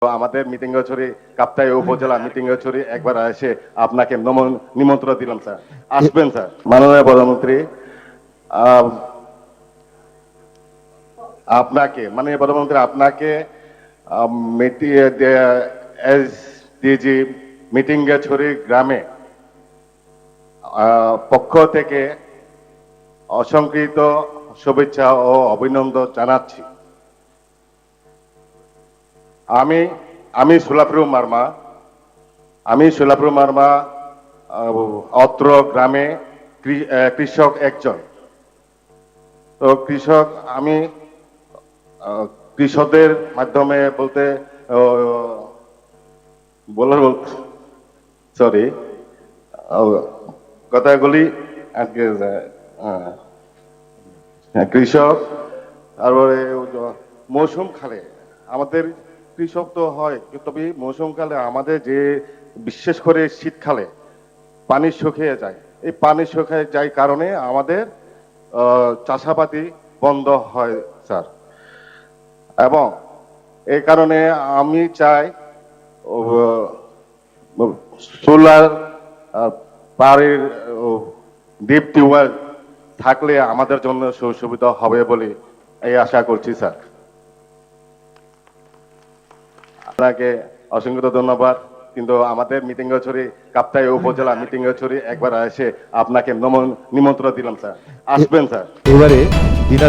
আমাদের মিটিংগছড়ি কাপ্তাই উপজেলা মিটিংগছড়ি একবার এসে আপনাকে নিমন্ত্রণ দিলাম স্যার, আসবেন স্যার। মাননীয় প্রধানমন্ত্রী, আহ, মাননীয় প্রধানমন্ত্রী আপনাকে এসডিজি মিটিংগছড়ি গ্রামে পক্ষ থেকে অসংকৃত শুভেচ্ছা ও অভিনন্দন জানাচ্ছি। আমি আমি সুলাপ্রু মার্মা অত্র গ্রামে কৃষক একজন। তো কৃষক আমি কৃষকদের মাধ্যমে বলতে বলার সরি কথাগুলি আজকে কৃষক, তারপরে মৌসুম কালে আমাদের কৃষক তো হয়, তবে মৌসুম কালে আমাদের যে বিশেষ করে শীতকালে পানি শুকিয়ে যায়, এই পানি শুকিয়ে যায় কারণে আমাদের চাষাবাদি বন্ধ হয় স্যার। এবং এই কারণে আমি চাই সোলার বাড়ির ডিপ টিউবওয়েল থাকলে আমাদের জন্য সুবিধা হবে বলে এই আশা করছি স্যার। আপনাকে অসংখ্য ধন্যবাদ। কিন্তু আমাদের মিটিংগছড়ি কাপ্তাই উপজেলা মিটিংগছড়ি একবার এসে আপনাকে নিমন্ত্রণ দিলাম স্যার, আসবেন স্যার। এবারে দিনা